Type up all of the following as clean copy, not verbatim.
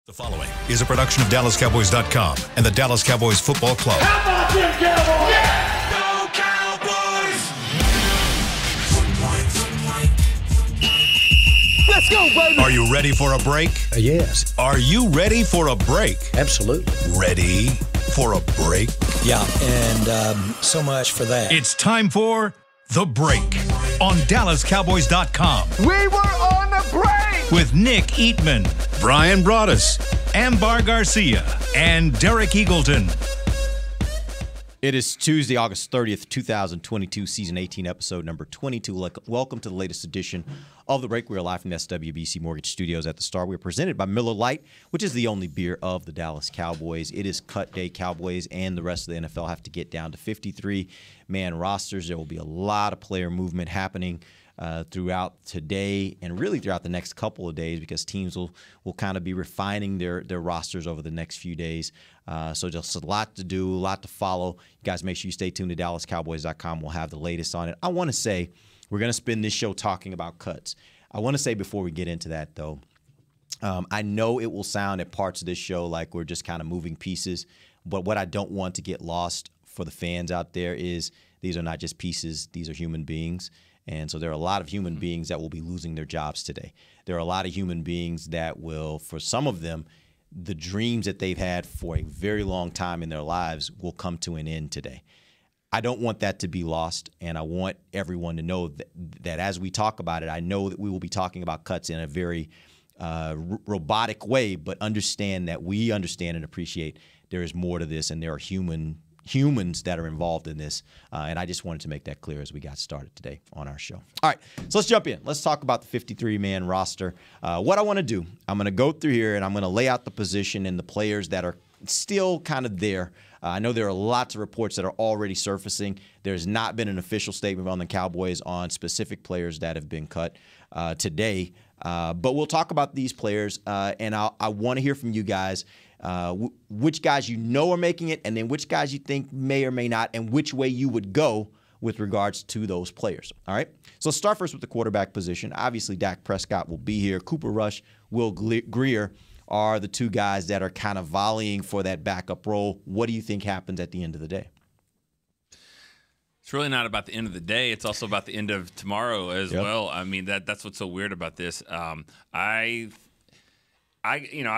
The following is a production of DallasCowboys.com and the Dallas Cowboys Football Club. How about them Cowboys? Yeah! Go Cowboys! Let's go, baby! Are you ready for a break? Yes. Are you ready for a break? Absolutely. Ready for a break? Yeah, and so much for that. It's time for The Break on DallasCowboys.com. We were on the break! With Nick Eatman, Brian Broaddus, Ambar Garcia, and Derek Eagleton. It is Tuesday, August 30th, 2022, Season 18, Episode number 22. Welcome to the latest edition of The Break. We are live from the SWBC Mortgage Studios at the Star. We are presented by Miller Lite, which is the only beer of the Dallas Cowboys. It is cut day. Cowboys and the rest of the NFL have to get down to 53-man rosters. There will be a lot of player movement happening throughout today and really throughout the next couple of days, because teams will kind of be refining their rosters over the next few days. So just a lot to do, a lot to follow. You guys make sure you stay tuned to DallasCowboys.com. We'll have the latest on it. I want to say we're going to spend this show talking about cuts. I want to say before we get into that, though, I know it will sound at parts of this show like we're just kind of moving pieces, but what I don't want to get lost for the fans out there is these are not just pieces. These are human beings. And so there are a lot of human beings that will be losing their jobs today. There are a lot of human beings that will, for some of them, the dreams that they've had for a very long time in their lives will come to an end today. I don't want that to be lost, and I want everyone to know that as we talk about it, I know that we will be talking about cuts in a very robotic way, but understand that we understand and appreciate there is more to this, and there are humans that are involved in this, and I just wanted to make that clear as we got started today on our show. All right, so let's jump in. Let's talk about the 53-man roster. What I want to do, I'm going to go through here, and I'm going to lay out the position and the players that are still kind of there. I know there are lots of reports that are already surfacing. There's not been an official statement on the Cowboys on specific players that have been cut today, but we'll talk about these players, and I want to hear from you guys. Which guys you know are making it, and then which guys you think may or may not, and which way you would go with regards to those players. All right? So let's start first with the quarterback position. Obviously, Dak Prescott will be here. Cooper Rush, Will Greer are the two guys that are kind of volleying for that backup role. What do you think happens at the end of the day? It's really not about the end of the day. It's also about the end of tomorrow as well. I mean, that's what's so weird about this. I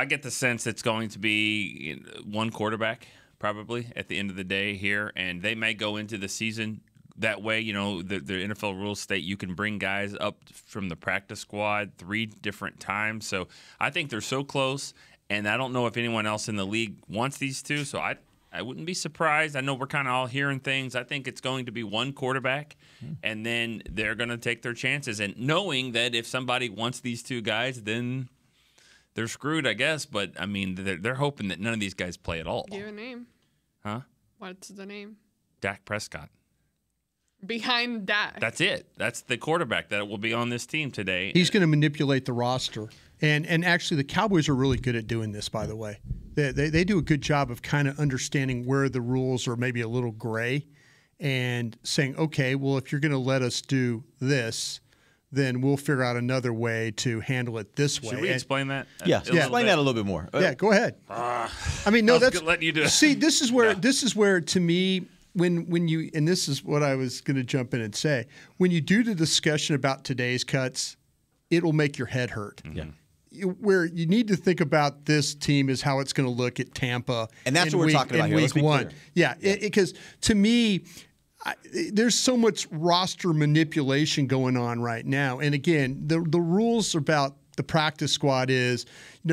get the sense it's going to be one quarterback probably at the end of the day here, and they may go into the season that way. You know, the NFL rules state you can bring guys up from the practice squad 3 different times. So I think they're so close, and I don't know if anyone else in the league wants these two, so I wouldn't be surprised. I know we're kind of all hearing things. I think it's going to be one quarterback, and then they're going to take their chances, and knowing that if somebody wants these two guys, then they're screwed, I guess, but, I mean, they're hoping that none of these guys play at all. Do you have a name? Huh? What's the name? Dak Prescott. Behind Dak. That's it. That's the quarterback that will be on this team today. He's going to manipulate the roster. And actually, the Cowboys are really good at doing this, by the way. They do a good job of kind of understanding where the rules are maybe a little gray and saying, okay, well, if you're going to let us do this, then we'll figure out another way to handle it this way. Should we explain that? Yeah, explain that a little bit more. Yeah, go ahead. I mean, no, that's letting you do it. See, this is where to me, when you, and this is what I was going to jump in and say, when you do the discussion about today's cuts, it'll make your head hurt. Yeah. Where you need to think about this team is how it's going to look at Tampa, and that's what we're talking about here. Week 1. Yeah, because to me, there's so much roster manipulation going on right now. And again, the rules about the practice squad is,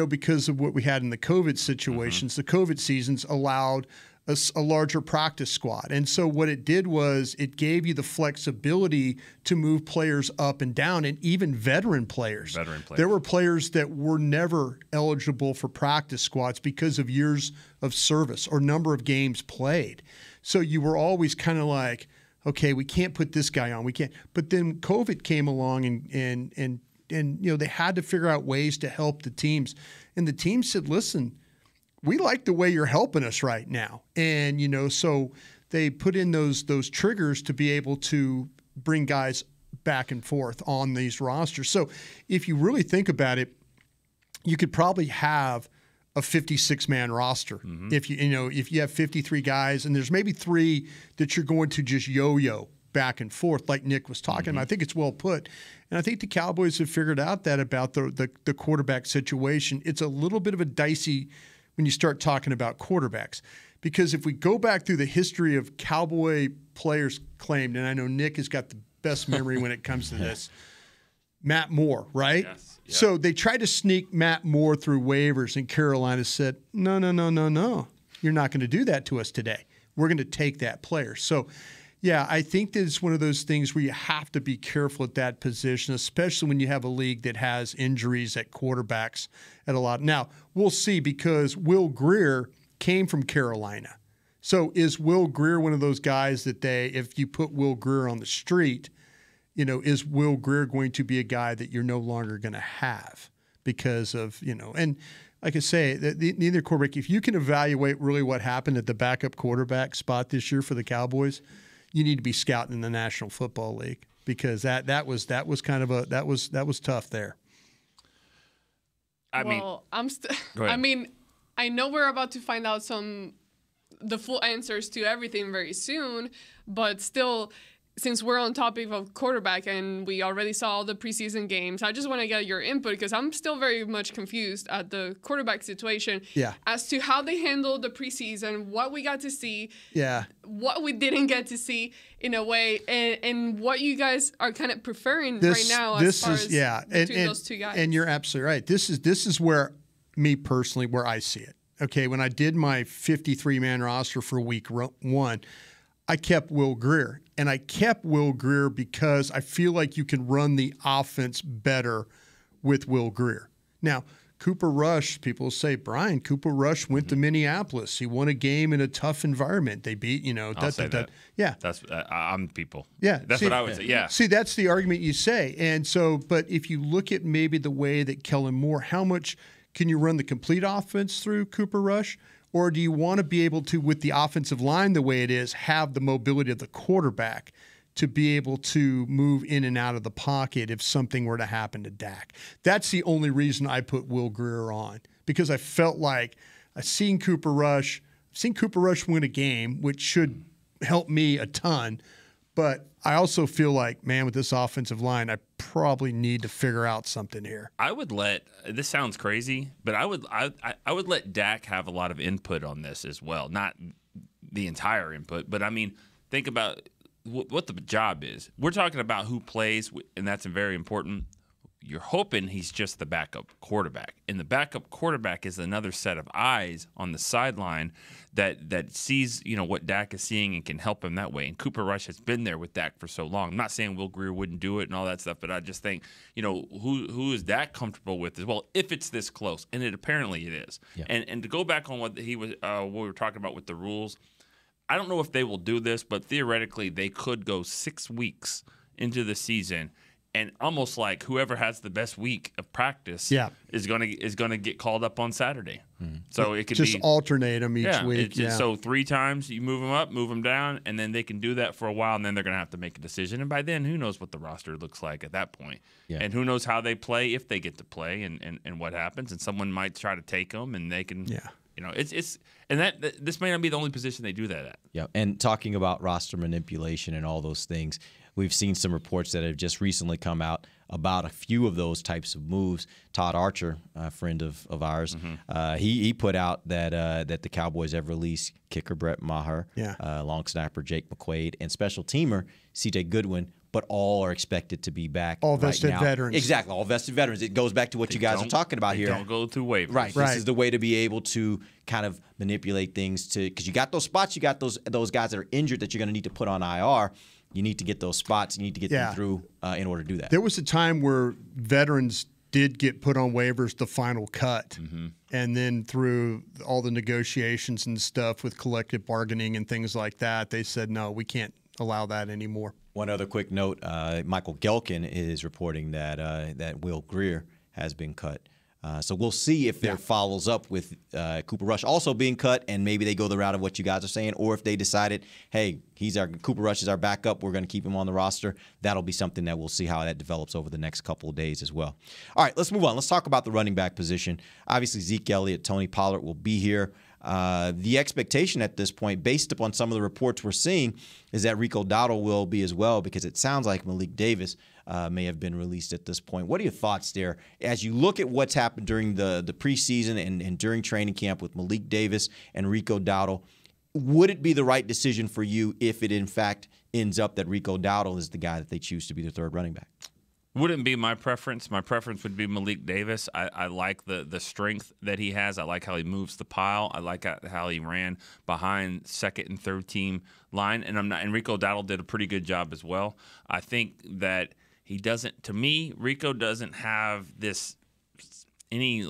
because of what we had in the COVID situations, the COVID seasons allowed a larger practice squad. And so what it did was it gave you the flexibility to move players up and down, and even veteran players. There were players that were never eligible for practice squads because of years of service or number of games played. So you were always kind of like, okay, we can't put this guy on. We can't. But then COVID came along and they had to figure out ways to help the teams. And the team said, listen, we like the way you're helping us right now. And, so they put in those triggers to be able to bring guys back and forth on these rosters. So if you really think about it, you could probably have a 56-man roster. If you have 53 guys and there's maybe 3 that you're going to just yo-yo back and forth, like Nick was talking about. I think it's well put. And I think the Cowboys have figured out that about the quarterback situation. It's a little bit of a dicey when you start talking about quarterbacks. Because if we go back through the history of Cowboy players claimed, and I know Nick has got the best memory when it comes to this, Matt Moore, right? Yes. Yep. So they tried to sneak Matt Moore through waivers, and Carolina said, no. You're not going to do that to us today. We're going to take that player. So, yeah, I think that it's one of those things where you have to be careful at that position, especially when you have a league that has injuries at quarterbacks at a lot. Now, we'll see, because Will Grier came from Carolina. So is Will Grier one of those guys that if you put Will Grier on the street, is Will Grier going to be a guy that you're no longer going to have because of, and like I say, neither quarterback, if you can evaluate really what happened at the backup quarterback spot this year for the Cowboys, you need to be scouting in the National Football League, because that was kind of that was tough there. I know we're about to find out the full answers to everything very soon, but still, since we're on topic of quarterback and we already saw all the preseason games, I just want to get your input, because I'm still very much confused at the quarterback situation as to how they handled the preseason, what we got to see, what we didn't get to see in a way, and what you guys are kind of preferring right now as far as between those two guys. And you're absolutely right. This is where, me personally, where I see it. Okay, when I did my 53-man roster for week 1, I kept Will Grier. And I kept Will Grier because I feel like you can run the offense better with Will Grier. Now, Cooper Rush, people say, Brian, Cooper Rush went to Minneapolis. He won a game in a tough environment. They beat, I'll say that. Yeah. That's I'm people. Yeah. That's what I would say. Yeah. See, that's the argument you say. And so, but if you look at maybe the way that Kellen Moore, how much can you run the complete offense through Cooper Rush? Or do you want to be able to, with the offensive line the way it is, have the mobility of the quarterback to be able to move in and out of the pocket if something were to happen to Dak? That's the only reason I put Will Grier on, because I felt like I've seen Cooper Rush win a game, which should help me a ton. But I also feel like, man, with this offensive line, I probably need to figure out something here. I would this sounds crazy, but I would let Dak have a lot of input on this as well. Not the entire input, but I mean, think about what the job is. We're talking about who plays, and that's very important. You're hoping he's just the backup quarterback. And the backup quarterback is another set of eyes on the sideline that sees, what Dak is seeing and can help him that way. And Cooper Rush has been there with Dak for so long. I'm not saying Will Grier wouldn't do it and all that stuff, but I just think, who is Dak comfortable with as well, if it's this close. And apparently it is. Yeah. And to go back on what we were talking about with the rules, I don't know if they will do this, but theoretically they could go 6 weeks into the season, and almost like whoever has the best week of practice is gonna get called up on Saturday. So it could just alternate them each week. So 3 times you move them up, move them down, and then they can do that for a while, and then they're gonna have to make a decision. And by then, who knows what the roster looks like at that point? Yeah. And who knows how they play, if they get to play, and what happens. And someone might try to take them, and they can. Yeah. It's this may not be the only position they do that at. Yeah. And talking about roster manipulation and all those things, we've seen some reports that have just recently come out about a few of those types of moves. Todd Archer, a friend of ours, he put out that the Cowboys have released kicker Brett Maher, long snapper Jake McQuaid, and special teamer C.J. Goodwin, but all are expected to be back. All vested right now. Veterans. Exactly, all vested veterans. It goes back to what you guys are talking about here. Don't go through waivers. Right. This is the way to be able to kind of manipulate things because you got those spots, you got those guys that are injured that you're going to need to put on IR. You need to get those spots. You need to get them through in order to do that. There was a time where veterans did get put on waivers, the final cut. And then through all the negotiations and stuff with collective bargaining and things like that, they said, no, we can't allow that anymore. One other quick note, Michael Gelkin is reporting that Will Grier has been cut. So we'll see if there follows up with Cooper Rush also being cut, and maybe they go the route of what you guys are saying, or if they decided, hey, Cooper Rush is our backup, we're going to keep him on the roster. That'll be something that we'll see how that develops over the next couple of days as well. All right, let's move on. Let's talk about the running back position. Obviously, Zeke Elliott, Tony Pollard will be here. The expectation at this point, based upon some of the reports we're seeing, is that Rico Dowdle will be as well, because it sounds like Malik Davis may have been released at this point. What are your thoughts there as you look at what's happened during the preseason and during training camp with Malik Davis and Rico Dowdle? Would it be the right decision for you if it, in fact, ends up that Rico Dowdle is the guy that they choose to be their third running back? Wouldn't be my preference. My preference would be Malik Davis. I like the strength that he has. I like how he moves the pile. I like how he ran behind second and third team line. And Rico Dowdle did a pretty good job as well. I think that he doesn't. To me, Rico doesn't have any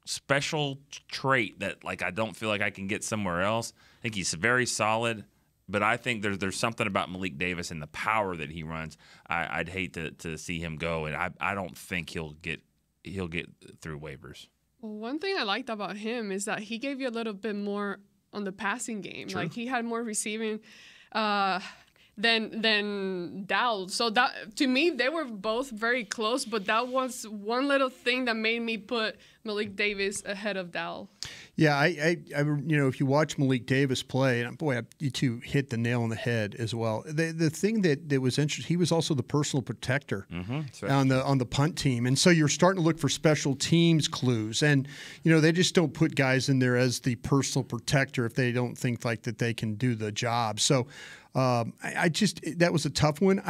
special trait that I don't feel like I can get somewhere else. I think he's very solid. But I think there's something about Malik Davis and the power that he runs. I'd hate to see him go, and I don't think he'll get through waivers. Well, one thing I liked about him is that he gave you a little bit more on the passing game. True. He had more receiving than Dowd. So that, to me, they were both very close. But that was one little thing that made me put Malik Davis ahead of Dowd. Yeah, I if you watch Malik Davis play, and boy, you two hit the nail on the head as well. The thing that was interesting, he was also the personal protector on the punt team, and so you're starting to look for special teams clues. And they just don't put guys in there as the personal protector if they don't think that they can do the job. So that was a tough one.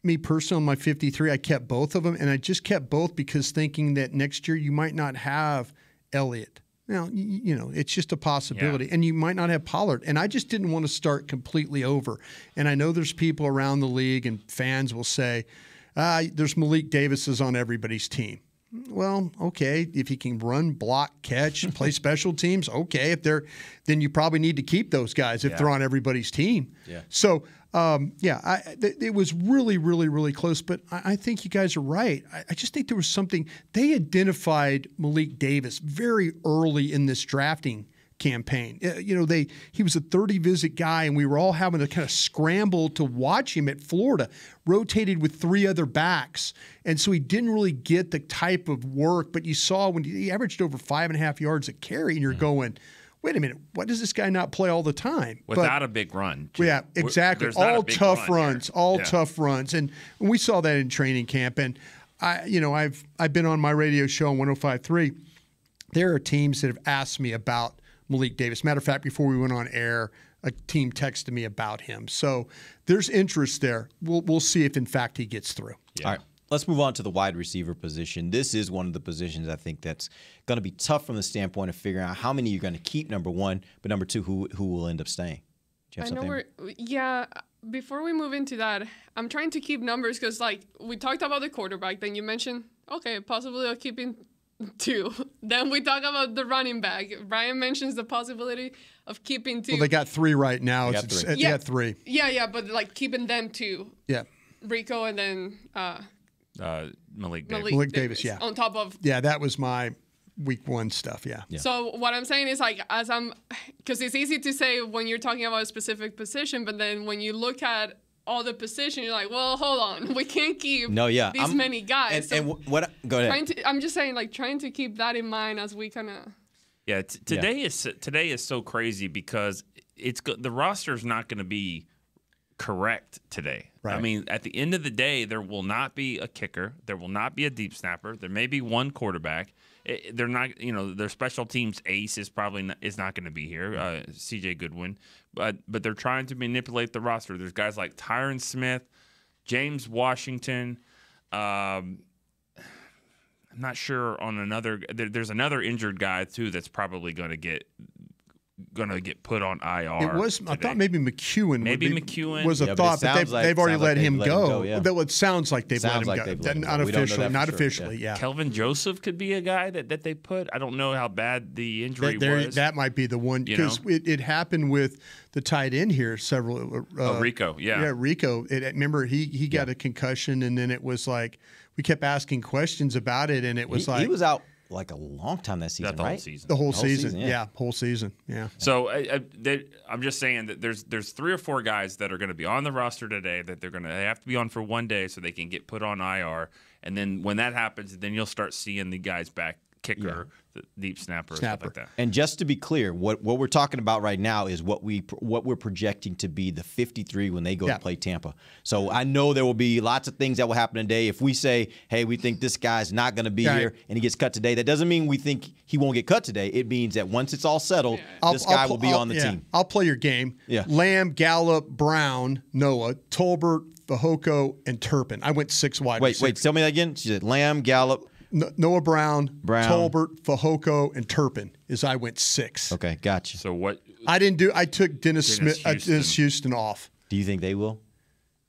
Me personally, on my 53, I kept both of them, and I just kept both because thinking that next year you might not have Elliott. Now, it's just a possibility. Yeah. And you might not have Pollard. And I just didn't want to start completely over. And I know there's people around the league and fans will say, there's Malik Davis on everybody's team. Well, okay, if he can run, block, catch, play special teams, okay. Then you probably need to keep those guys if they're on everybody's team. Yeah. So, it was really, really, really close. But I think you guys are right. I just think there was something. They identified Malik Davis very early in this drafting campaign. He was a 30-visit guy, and we were all having to kind of scramble to watch him at Florida, rotated with three other backs. And so he didn't really get the type of work. But you saw when he averaged over 5.5 yards a carry, and you're going, wait a minute, why does this guy not play all the time? Without a big run. Yeah, exactly. All tough runs, tough runs. And we saw that in training camp. And I've been on my radio show on 105.3. There are teams that have asked me about Malik Davis. Matter of fact, before we went on air, a team texted me about him. So there's interest there. We'll see if, in fact, he gets through. Yeah. All right. Let's move on to the wide receiver position. This is one of the positions I think that's going to be tough from the standpoint of figuring out how many you're going to keep, number one, but number two, who will end up staying. Do you have something? Before we move into that, I'm trying to keep numbers because, we talked about the quarterback. Then you mentioned, possibility of keeping 2. Then we talk about the running back. Brian mentions the possibility of keeping 2. Well, they got 3 right now. They got 3. Yeah, but keeping them 2. Yeah. Rico and then Malik Davis, yeah. On top of... Yeah, that was my week 1 stuff, yeah. So what I'm saying is because it's easy to say when you're talking about a specific position, but then when you look at all the positions, you're like, well, hold on, we can't keep these many guys. Go ahead. I'm just saying, trying to keep that in mind as we kind of... Yeah, today is so crazy because the roster is not going to be correct today. Right. I mean, at the end of the day, there will not be a kicker. There will not be a deep snapper. There may be one quarterback. They're not, their special teams ace is not going to be here, C.J. Goodwin. But they're trying to manipulate the roster. There's guys like Tyron Smith, James Washington. I'm not sure on another. There's another injured guy too that's probably going to get put on IR. It was. Today. I thought maybe McEwen. McEwen was a thought, but they've already let him go. Well, it sounds like they've let him go. Not officially. Yeah. Kelvin Joseph could be a guy that they put. I don't know how bad the injury was. That might be the one because it happened with the tight end here. Several. Rico. Yeah. Yeah, Rico. Remember he got a concussion, and then it was like we kept asking questions about it, and it was he was out like a long time that season, the right? whole season. The whole season. yeah. Whole season. Yeah. So I'm just saying that there's 3 or 4 guys that are going to be on the roster today that they have to be on for one day so they can get put on IR. And then when that happens, then you'll start seeing the guys back, kicker, the deep snapper, stuff like that. And just to be clear, what we're talking about right now is what we're projecting to be the 53 when they go to play Tampa. So I know there will be lots of things that will happen today. If we say, hey, we think this guy's not going to be here and he gets cut today, that doesn't mean we think he won't get cut today. It means that once it's all settled, this guy will be on the team. I'll play your game. Yeah. Lamb, Gallup, Brown, Noah, Tolbert, Fehoko, and Turpin. I went 6 wide receivers. Wait, tell me that again. She said Lamb, Gallup. Noah Brown, Tolbert, Fehoko, and Turpin. I went 6. Okay, gotcha. So what? I didn't do. I took Dennis Houston off. Do you think they will?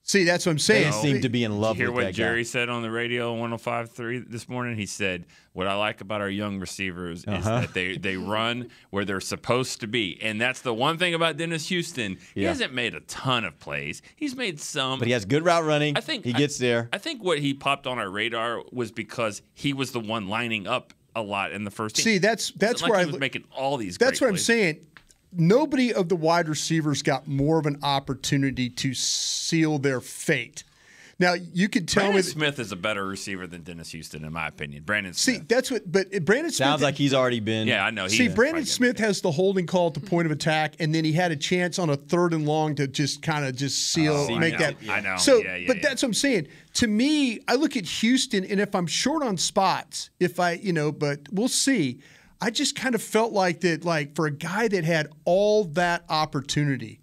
See, that's what I'm saying. They seem to be in love with that guy. Hear what Jerry said on the radio on 105.3 this morning? He said, what I like about our young receivers is that they run where they're supposed to be. And that's the one thing about Dennis Houston. He hasn't made a ton of plays. He's made some. But he has good route running. I think he gets there. I think what he popped on our radar was because he was the one lining up a lot in the first team. See, that's where he was making all these That's great what plays. I'm saying. Nobody of the wide receivers got more of an opportunity to seal their fate. Now, you could tell Brandon me Smith is a better receiver than Dennis Houston, in my opinion. Brandon See, Smith. that's what. But Brandon Smith Sounds like he's already been. Yeah, I know. See, Brandon Smith has the holding call at the point of attack, and then he had a chance on a 3rd and long to just kind of seal, make that. I know. So, Yeah, but that's what I'm saying. To me, I look at Houston, and if I'm short on spots, but we'll see. I just kind of felt like that, like for a guy that had all that opportunity.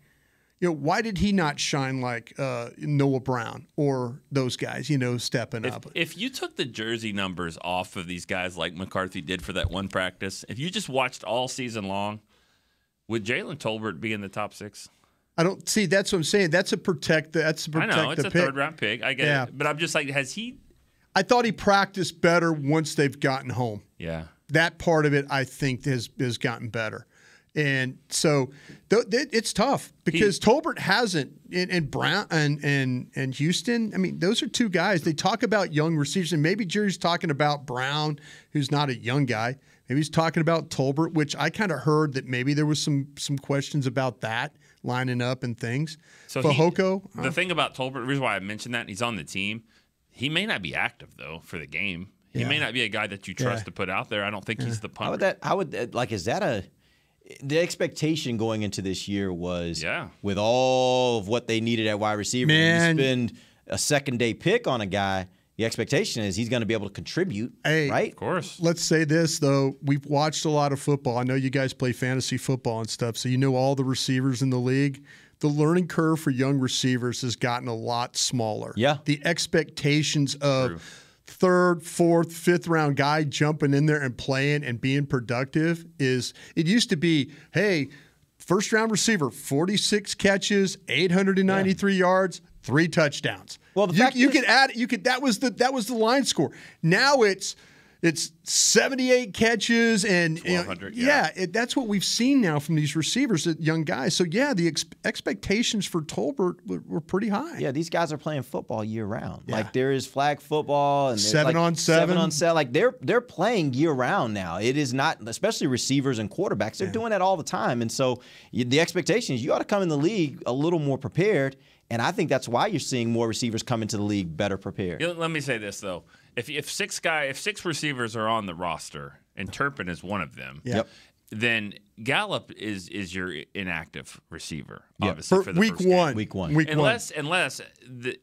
Why did he not shine like Noah Brown or those guys, stepping up? If you took the jersey numbers off of these guys like McCarthy did for that one practice, if you just watched all season long, would Jalen Tolbert be in the top 6? I don't see. That's what I'm saying. That's a protect. I know it's a pick. 3rd round pick. I get it, but I'm just like, has he? I thought he practiced better once they've gotten home. Yeah, that part of it I think has gotten better. And so it's tough because Tolbert hasn't, and Brown and Houston. I mean, those are 2 guys. They talk about young receivers, and maybe Jerry's talking about Brown, who's not a young guy. Maybe he's talking about Tolbert, which I kind of heard that maybe there was some questions about that lining up and things. So Fehoko, the thing about Tolbert, the reason why I mentioned that, he's on the team. He may not be active though for the game. He may not be a guy that you trust to put out there. I don't think he's the punter. Is that the expectation going into this year was with all of what they needed at wide receiver, when you spend a 2nd-day pick on a guy, the expectation is he's going to be able to contribute, right? Of course. Let's say this, though. We've watched a lot of football. I know you guys play fantasy football and stuff, so you know all the receivers in the league. The learning curve for young receivers has gotten a lot smaller. Yeah. The expectations of 3rd, 4th, 5th round guy jumping in there and playing and being productive it used to be, hey, 1st round receiver, 46 catches, 893 yards, 3 touchdowns. Well, that was the line score. Now it's 78 catches and 1,200. That's what we've seen now from these receivers, young guys. So the expectations for Tolbert were pretty high. Yeah, these guys are playing football year round. Yeah. Like there is flag football and 7 on 7. 7 on 7. Like they're playing year round now. It is not, especially receivers and quarterbacks. They're doing that all the time. And so the expectation is you ought to come in the league a little more prepared. And I think that's why you're seeing more receivers come into the league better prepared. Let me say this though: if 6 receivers are on the roster and Turpin is one of them, then Gallup is your inactive receiver, obviously for the week first game. Week one. Unless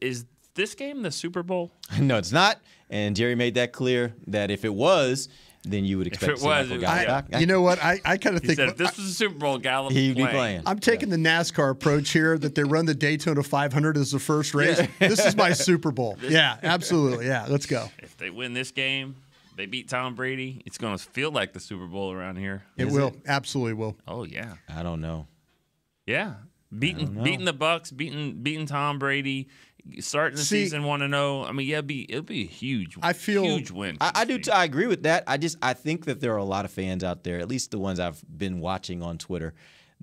is this game the Super Bowl? No, it's not. And Jerry made that clear that if it was, then you would expect to see Michael Gallup back. You know what? I kind of think if this was a Super Bowl, Gallup he'd be playing. I'm taking the NASCAR approach here that they run the Daytona 500 as the first race. This is my Super Bowl. Yeah, absolutely. Yeah, let's go. If they win this game, they beat Tom Brady, it's going to feel like the Super Bowl around here. It will. Absolutely will. Oh, yeah. I don't know. Yeah. Beating the Bucks, beating Tom Brady, starting the season 1-0. I mean, it'll be a huge win. I agree with that. I think that there are a lot of fans out there, at least the ones I've been watching on Twitter,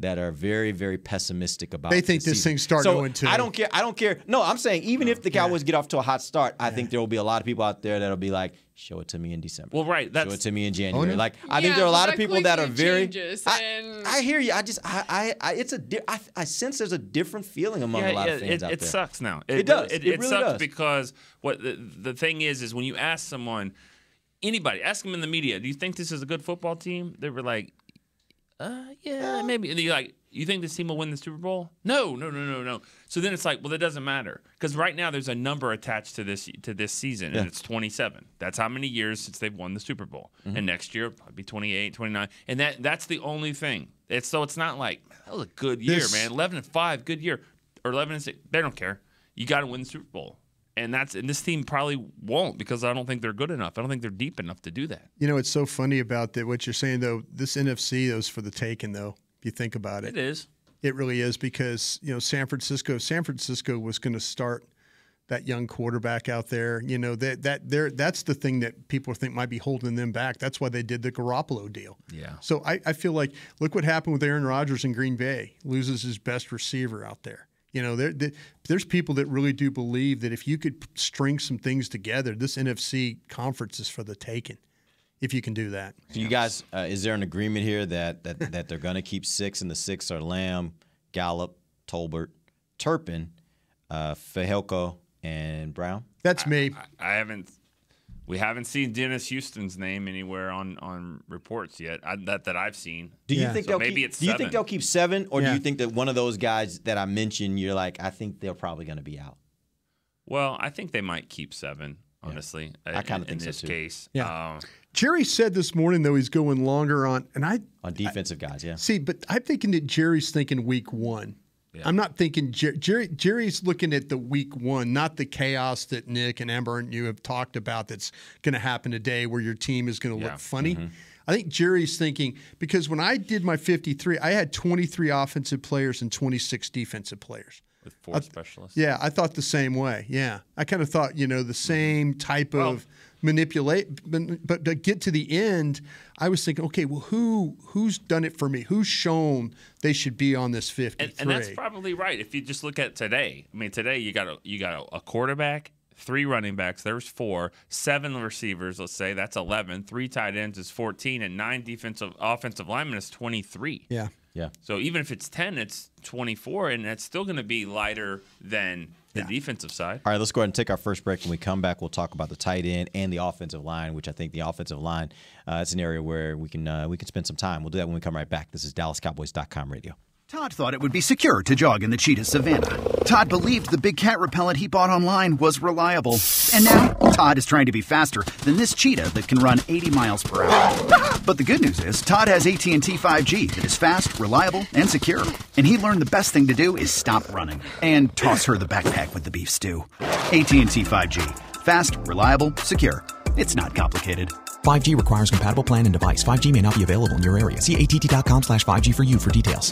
that are very, very pessimistic about. They think this thing's starting 0-2. I don't care. No, I'm saying even if the Cowboys get off to a hot start, I think there will be a lot of people out there that'll be like, "Show it to me in December." Well, right. Show it to me in January. no. Like I think there are a lot of people that are very. Changes, I hear you. I sense there's a different feeling among a lot of fans out there. It sucks now. It does. It really sucks does. because what the thing is when you ask someone, anybody, ask them in the media, do you think this is a good football team? They were like, yeah, maybe. And you're like, you think this team will win the Super Bowl? No. So then it's like, well, that doesn't matter because right now there's a number attached to this season, and it's 27. That's how many years since they've won the Super Bowl. And next year it'll be 28, 29, and that's the only thing. It's not like that was a good year, man. 11-5, good year, or 11-6. They don't care. You got to win the Super Bowl. And this team probably won't because I don't think they're good enough. I don't think they're deep enough to do that. You know, it's so funny about that. What you're saying, though, this NFC is for the taking, though, if you think about it. It is. It really is because, San Francisco was going to start that young quarterback out there. That's the thing that people think might be holding them back. That's why they did the Garoppolo deal. Yeah. So I feel like, look what happened with Aaron Rodgers in Green Bay. Loses his best receiver out there. There's people that really do believe that if you could string some things together, this NFC conference is for the taking, if you can do that. So you guys, is there an agreement here that they're going to keep 6, and the 6 are Lamb, Gallup, Tolbert, Turpin, Fajelko, and Brown? That's me. We haven't seen Dennis Houston's name anywhere on reports yet that I've seen. Do you think they'll maybe keep? it's Do you 7. think they'll keep 7, or Yeah. do you think that one of those guys that I mentioned, you're like, I think they're probably going to be out? Well, I think they might keep 7. Honestly, I kind of think in this so too. case. Yeah. Jerry said this morning though he's going longer on defensive guys. Yeah. See, but I'm thinking that Jerry's thinking week 1. Yeah. I'm not thinking Jerry's looking at the week 1, not the chaos that Nick and Amber and you have talked about that's going to happen today where your team is going to look funny. Mm-hmm. I think Jerry's thinking because when I did my 53, I had 23 offensive players and 26 defensive players. With 4 specialists. Yeah, I thought the same way. Yeah. I kind of thought, the same type of manipulate, but to get to the end, I was thinking, okay, well, who's done it for me? Who's shown they should be on this 53? And that's probably right. If you just look at today, today you got a quarterback, 3 running backs. There's 4, 7 receivers. Let's say that's 11. 3 tight ends is 14, and 9 offensive linemen is 23. Yeah. Yeah. So even if it's 10, it's 24, and that's still going to be lighter than the defensive side. All right, let's go ahead and take our first break. When we come back, we'll talk about the tight end and the offensive line, which I think the offensive line is an area where we can spend some time. We'll do that when we come right back. This is DallasCowboys.com radio. Todd thought it would be secure to jog in the cheetah savanna. Todd believed the big cat repellent he bought online was reliable. And now, Todd is trying to be faster than this cheetah that can run 80 miles per hour. But the good news is, Todd has AT&T 5G that is fast, reliable, and secure. And he learned the best thing to do is stop running and toss her the backpack with the beef stew. AT&T 5G. Fast, reliable, secure. It's not complicated. 5G requires compatible plan and device. 5G may not be available in your area. See att.com/5G for you for details.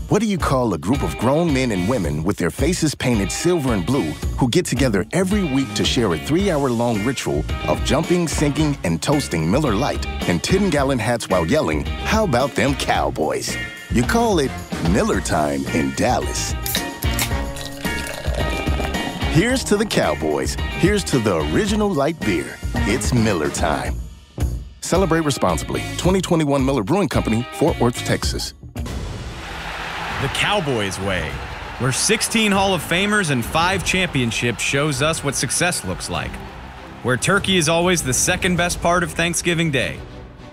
What do you call a group of grown men and women with their faces painted silver and blue who get together every week to share a 3-hour-long ritual of jumping, singing, and toasting Miller Lite in 10-gallon hats while yelling, "How about them Cowboys?" You call it Miller Time in Dallas. Here's to the Cowboys. Here's to the original light beer. It's Miller Time. Celebrate responsibly. 2021 Miller Brewing Company, Fort Worth, Texas. The Cowboys way, where 16 Hall of Famers and 5 championships shows us what success looks like. Where turkey is always the second best part of Thanksgiving Day.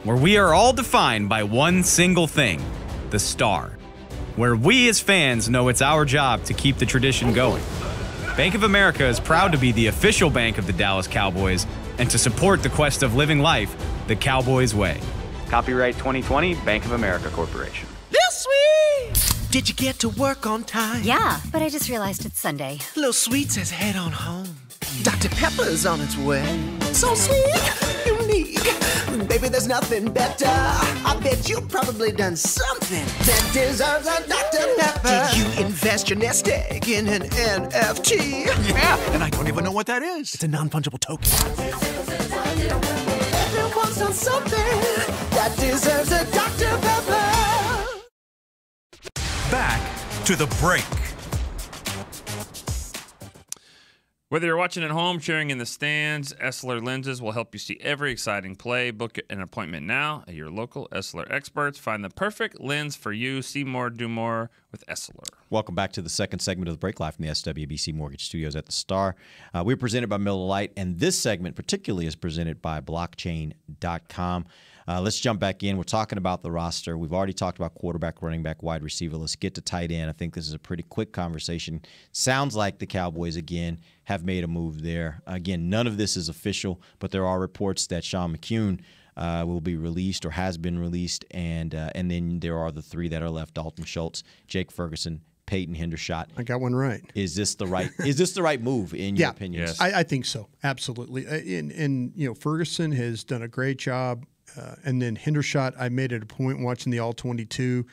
Where we are all defined by one single thing, the star. Where we as fans know it's our job to keep the tradition going. Bank of America is proud to be the official bank of the Dallas Cowboys and to support the quest of living life the Cowboys way. Copyright 2020, Bank of America Corporation. Little Sweet! Did you get to work on time? Yeah, but I just realized it's Sunday. Little Sweet says head on home. Dr. Pepper's on its way. So sweet, unique. Baby, there's nothing better. I bet you've probably done something that deserves a Dr. Pepper. Did you invest your nest egg in an NFT? Yeah, and I don't even know what that is. It's a non-fungible token. Everyone's done something that deserves a Dr. Pepper. to the break. Whether you're watching at home, cheering in the stands, Essilor Lenses will help you see every exciting play. Book an appointment now at your local Essilor experts. Find the perfect lens for you. See more, do more with Essilor. Welcome back to the second segment of the break live from the SWBC Mortgage Studios at the Star. We're presented by Miller Lite, and this segment particularly is presented by blockchain.com. Let's jump back in. We're talking about the roster. We've already talked about quarterback, running back, wide receiver. Let's get to tight end. I think this is a pretty quick conversation. Sounds like the Cowboys, again, have made a move there. Again, none of this is official, but there are reports that Sean McCune will be released or has been released, and then there are the three that are left: Dalton Schultz, Jake Ferguson, Peyton Hendershot. I got one right. Is this the right move in your opinion? Yes. I think so. Absolutely. And Ferguson has done a great job. And then Hendershot, I made it a point watching the All-22.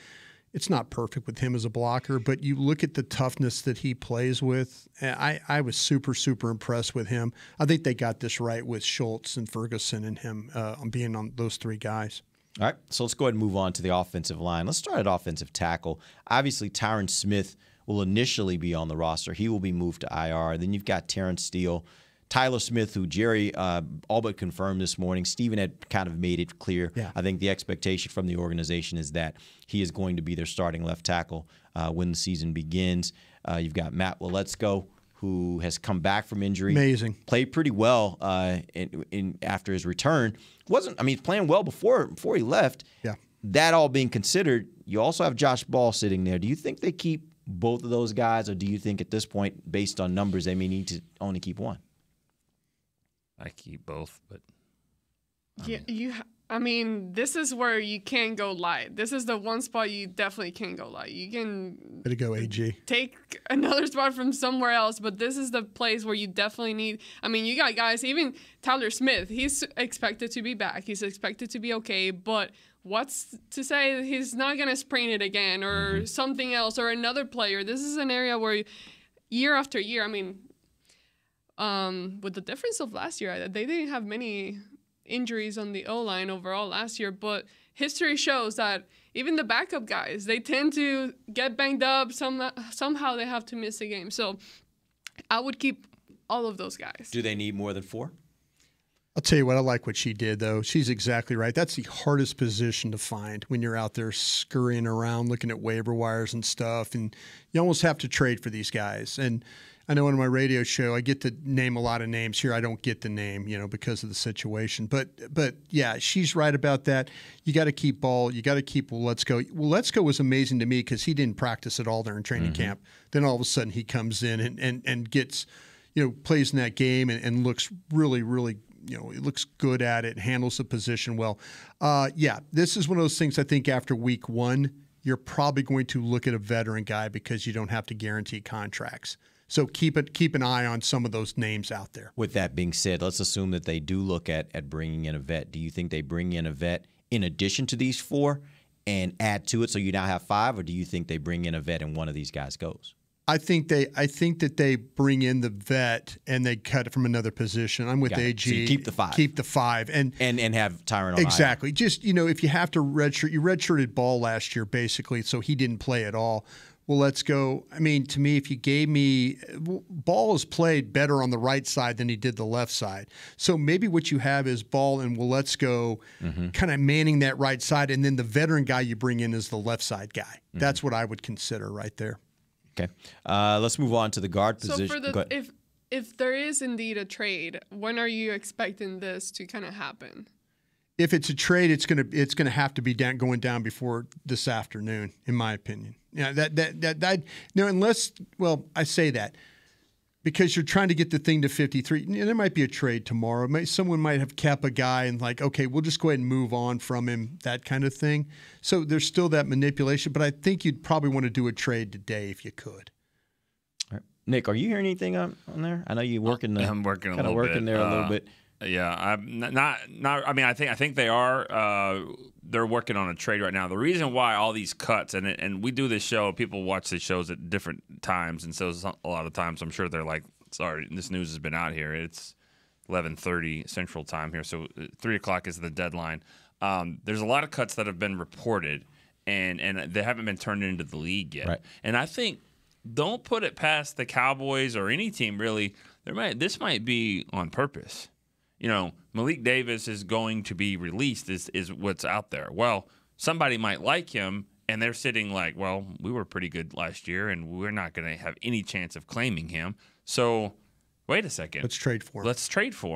It's not perfect with him as a blocker, but you look at the toughness that he plays with. I was super, super impressed with him. I think they got this right with Schultz and Ferguson and him being on those three guys. All right, so let's go ahead and move on to the offensive line. Let's start at offensive tackle. Obviously, Tyron Smith will initially be on the roster. He will be moved to IR. Then you've got Terrence Steele, Tyler Smith, who Jerry all but confirmed this morning. Steven had kind of made it clear. Yeah. I think the expectation from the organization is that he is going to be their starting left tackle when the season begins. You've got Matt Waletzko, who has come back from injury. Amazing. Played pretty well after his return. He's playing well before he left. Yeah. That all being considered, you also have Josh Ball sitting there. Do you think they keep both of those guys, or do you think at this point, based on numbers, they may need to only keep one? I keep both, but this is where you can't go light. This is the one spot you definitely can't go light. You can Way to go, AG. Take another spot from somewhere else, but this is the place where you definitely need. You got guys, even Tyler Smith, he's expected to be back. He's expected to be okay, but what's to say that he's not going to sprain it again or something else or another player? This is an area where year after year, with the difference of last year, they didn't have many injuries on the O-line overall last year, but history shows that even the backup guys, they tend to get banged up. Somehow they have to miss a game. So I would keep all of those guys. Do they need more than 4? I'll tell you what, I like what she did, though. She's exactly right. That's the hardest position to find when you're out there scurrying around looking at waiver wires and stuff, and you almost have to trade for these guys. And I know on my radio show I get to name a lot of names. Here I don't get the name, because of the situation. But yeah, she's right about that. You got to keep Ball. You got to keep Waletzko. Waletzko was amazing to me because he didn't practice at all during training camp. Then all of a sudden he comes in and gets, plays in that game and looks really, really, he looks good at it, handles the position well. Yeah, this is one of those things I think after week 1, you're probably going to look at a veteran guy because you don't have to guarantee contracts. So keep an eye on some of those names out there. With that being said, let's assume that they do look at bringing in a vet. Do you think they bring in a vet in addition to these 4 and add to it so you now have 5, or do you think they bring in a vet and one of these guys goes? I think that they bring in the vet and they cut it from another position. I'm with AG. So you keep the 5. Keep the 5 and have Tyron on exactly. IR. Just if you have to redshirt, you redshirted Ball last year basically, so he didn't play at all. Well, let's go. To me, if you gave me Ball has played better on the right side than he did the left side. So maybe what you have is Ball and Waletzko kind of manning that right side, and then the veteran guy you bring in is the left side guy. That's what I would consider right there. Okay. Let's move on to the guard position. So for if there is indeed a trade, when are you expecting this to kind of happen? If it's a trade, it's gonna have to be going down before this afternoon, in my opinion. Unless I say that because you're trying to get the thing to 53. There might be a trade tomorrow. Someone might have kept a guy and okay, we'll just go ahead and move on from him, that kind of thing. So there's still that manipulation, but I think you'd probably want to do a trade today if you could. All right. Nick, are you hearing anything on there? I know you're working. I'm working a little bit. Working there a little bit. Yeah, I'm not. I think they are. They're working on a trade right now. The reason why all these cuts and we do this show, people watch these shows at different times, and so a lot of times I'm sure they're like, sorry, this news has been out here. It's 11:30 Central Time here, so 3:00 is the deadline. There's a lot of cuts that have been reported, and they haven't been turned into the league yet. Right. And I think don't put it past the Cowboys or any team really. This might be on purpose. Malik Davis is going to be released is what's out there. Well, somebody might like him, and they're sitting like, well, we were pretty good last year, and we're not going to have any chance of claiming him. So wait a second. Let's trade for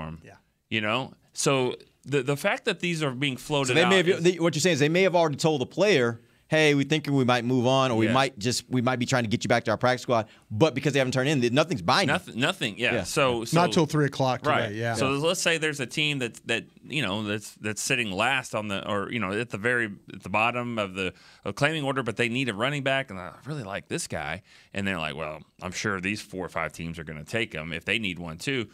him. Yeah. So the fact that these are being floated out. What you're saying is they may have already told the player, hey, we think we might move on, or we might be trying to get you back to our practice squad, but because they haven't turned in, nothing's binding. Nothing. Yeah. So not till 3:00 today. Right. Yeah. So let's say there's a team that's sitting last on the at the bottom of claiming order, but they need a running back, and I really like this guy, and they're like, well, I'm sure these 4 or 5 teams are going to take him if they need one too.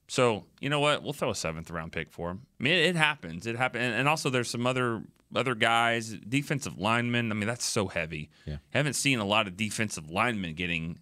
So you know what? We'll throw a 7th round pick for him. I mean, it happens. It happens, and also there's some other guys, defensive linemen. I mean, that's so heavy. Yeah. Haven't seen a lot of defensive linemen getting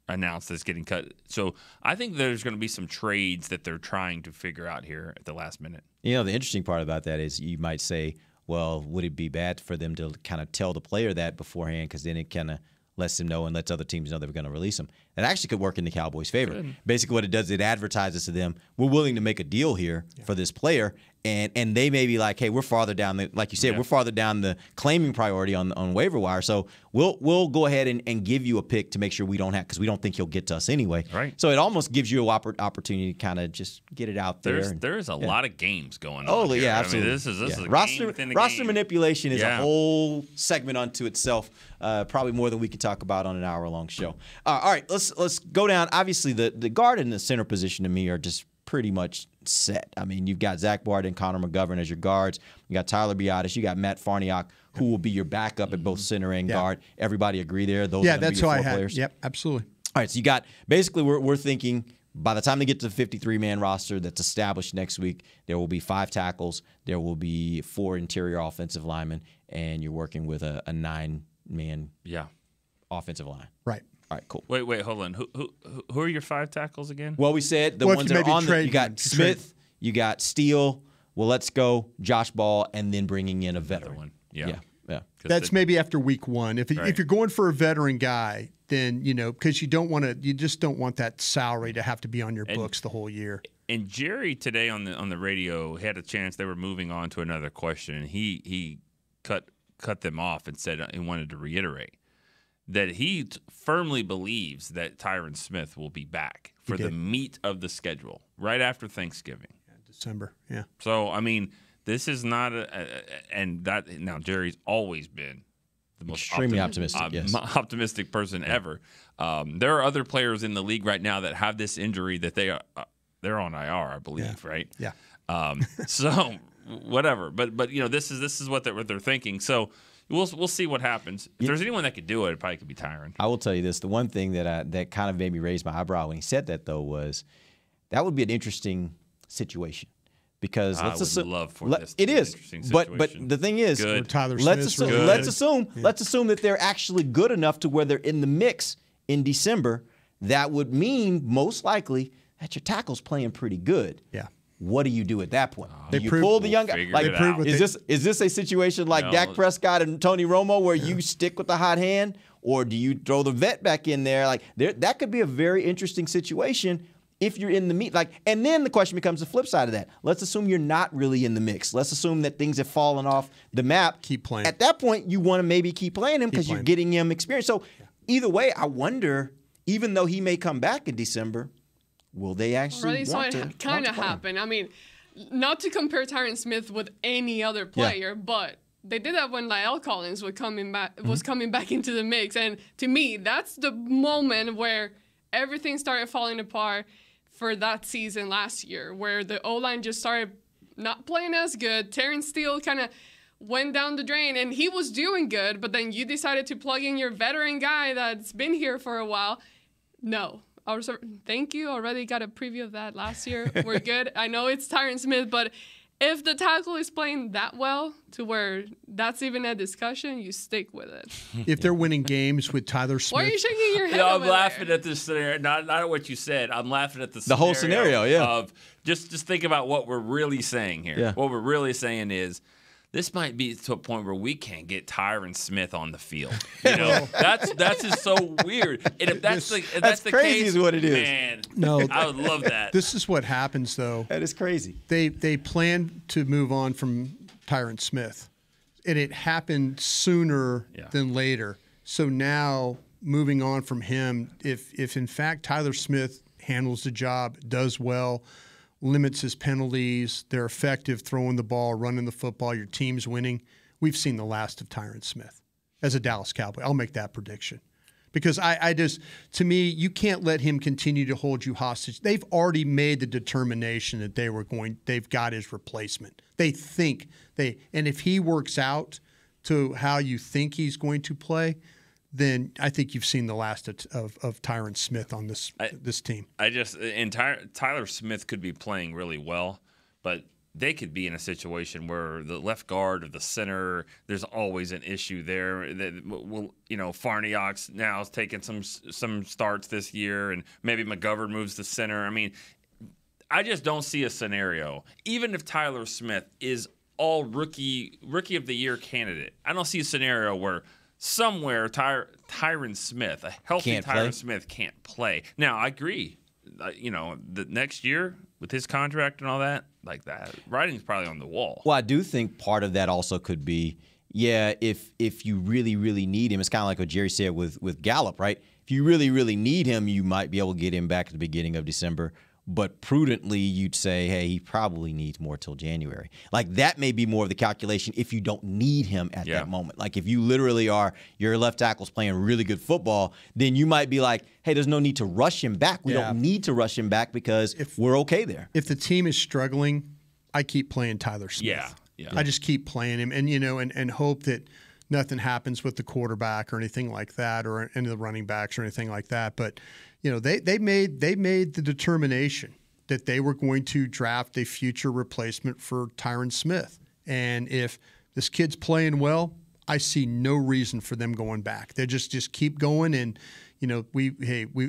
announced as getting cut. So I think there's going to be some trades that they're trying to figure out here at the last minute. The interesting part about that is you might say, well, would it be bad for them to kind of tell the player that beforehand, because then it kind of lets them know and lets other teams know they were going to release them. It actually could work in the Cowboys' favor. Good. Basically what it does, it advertises to them, we're willing to make a deal here for this player, and they may be like, hey, we're farther down like you said, we're farther down the claiming priority on waiver wire, so we'll go ahead and give you a pick to make sure we don't have, because we don't think he'll get to us anyway. Right. So it almost gives you an opportunity to kind of just get it out there. There's a lot of games going on. Oh, here. yeah, absolutely. I mean, this is a roster game within a roster game. manipulation is a whole segment unto itself. Probably more than we could talk about on an hour-long show. All right, let's go down. Obviously, the guard and the center position to me are just pretty much set. I mean, you've got Zach Bart and Connor McGovern as your guards. You got Tyler Biadasz. You got Matt Farniok, who will be your backup at both center and guard. Everybody agree there? Those are that's who I had. Players? Yep, absolutely. All right, so you got basically we're thinking by the time they get to the 53-man roster that's established next week, there will be 5 tackles, there will be 4 interior offensive linemen, and you're working with a 9-man offensive line. Right. All right, cool. Wait, hold on. Who are your 5 tackles again? Well, we said the ones that are on you got Smith, you got Steele, let's go, Josh Ball, and then bringing in a veteran one. Yeah. That's maybe after week 1. If you're going for a veteran guy, then because you just don't want that salary to have to be on your books the whole year. And Jerry today on the radio had a chance. They were moving on to another question, and he cut them off and said he wanted to reiterate that he firmly believes that Tyron Smith will be back for the meat of the schedule right after Thanksgiving. December, yeah. So, I mean, this is not now Jerry's always been the most extremely optimistic person ever. There are other players in the league right now that have this injury that they're on IR, I believe, right? Yeah. So whatever, but this is what they're thinking. So we'll see what happens. If there's anyone that could do it probably could be Tyron. I will tell you this: the one thing that kind of made me raise my eyebrow when he said that, though, was that would be an interesting situation. Because let's assume it is, but the thing is, let's assume that they're actually good enough to where they're in the mix in December. That would mean most likely that your tackle's playing pretty good. Yeah. What do you do at that point? Do you pull the young guy? Like, is this a situation like Dak Prescott and Tony Romo where you stick with the hot hand, or do you throw the vet back in there? Like that could be a very interesting situation. If you're in the meat, and then the question becomes the flip side of that. Let's assume you're not really in the mix. Let's assume that things have fallen off the map. Keep playing. At that point, you want to maybe keep playing him because you're getting him experience. So either way, I wonder, even though he may come back in December, will they actually want to kind of happen? I mean, not to compare Tyron Smith with any other player, but they did that when La'el Collins was coming back into the mix. And to me, that's the moment where everything started falling apart for that season last year, where the O-line just started not playing as good. Terrence Steele kind of went down the drain, and he was doing good, but then you decided to plug in your veteran guy that's been here for a while. No. Thank you. Already got a preview of that last year. We're good. I know it's Tyron Smith, but if the tackle is playing that well to where that's even a discussion, you stick with it. If they're winning games with Tyler Smith. Why are you shaking your head? I'm laughing at this scenario. Not at what you said. I'm laughing at the whole scenario, of just think about what we're really saying here. Yeah. What we're really saying is this might be to a point where we can't get Tyron Smith on the field. You know, that's just so weird. And if that's the crazy case, is what it is. Man, No, I would love that. This is what happens, though. That is crazy. They plan to move on from Tyron Smith, and it happened sooner than later. So now, moving on from him, if in fact Tyler Smith handles the job, does well, limits his penalties, they're effective throwing the ball, running the football, your team's winning, we've seen the last of Tyron Smith as a Dallas Cowboy. I'll make that prediction. Because I just, to me, you can't let him continue to hold you hostage. They've already made the determination that they've got his replacement. They think and if he works out to how you think he's going to play, then I think you've seen the last of Tyron Smith on this team. Tyler Smith could be playing really well, but they could be in a situation where the left guard or the center, there's always an issue there. That will, Farniok's now is taking some starts this year, and maybe McGovern moves to center. I mean, I just don't see a scenario, even if Tyler Smith is all rookie of the year candidate. I don't see a scenario where somewhere Tyron Smith, a healthy Tyron Smith, can't play. Now, I agree. The next year with his contract and all that, like that, writing's probably on the wall. Well, I do think part of that also could be, if you really, really need him, it's kind of like what Jerry said with Gallup, right? If you really, really need him, you might be able to get him back at the beginning of December. But prudently, you'd say, hey, he probably needs more till January. Like, that may be more of the calculation if you don't need him at that moment. Like, if you literally your left tackle's playing really good football, then you might be like, hey, there's no need to rush him back. We don't need to rush him back because we're okay there. If the team is struggling, I keep playing Tyler Smith. Yeah. I just keep playing him and hope that nothing happens with the quarterback or anything like that, or any of the running backs or anything like that. But they made the determination that they were going to draft a future replacement for Tyron Smith. And if this kid's playing well, I see no reason for them going back. They just keep going, and we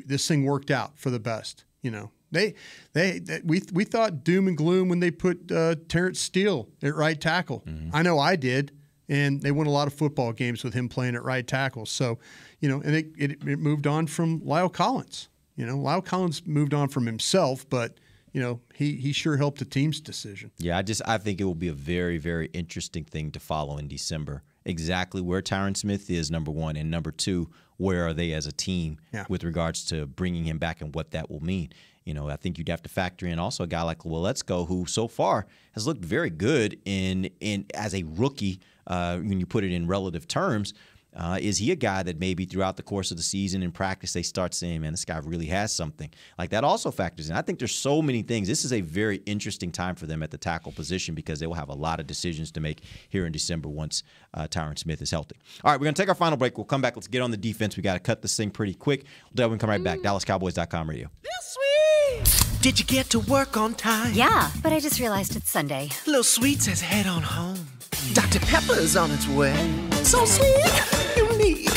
this thing worked out for the best. We thought doom and gloom when they put Terrence Steele at right tackle. Mm-hmm. I know I did. And they won a lot of football games with him playing at right tackle. So, and it moved on from Lyle Collins. Lyle Collins moved on from himself, but, he sure helped the team's decision. Yeah, I think it will be a very, very interesting thing to follow in December. Exactly where Tyron Smith is, number one, and number two, where are they as a team with regards to bringing him back and what that will mean. I think you'd have to factor in also a guy like Weletsko, who so far has looked very good in as a rookie. When you put it in relative terms, is he a guy that maybe throughout the course of the season in practice they start saying, man, this guy really has something? Like, that also factors in. I think there's so many things. This is a very interesting time for them at the tackle position because they will have a lot of decisions to make here in December once Tyron Smith is healthy. All right, we're going to take our final break. We'll come back. Let's get on the defense. We got to cut this thing pretty quick. We'll come right back. DallasCowboys.com radio. Did you get to work on time? Yeah, but I just realized it's Sunday. Little Sweet says head on home. Dr. Pepper's on its way. So sweet, unique.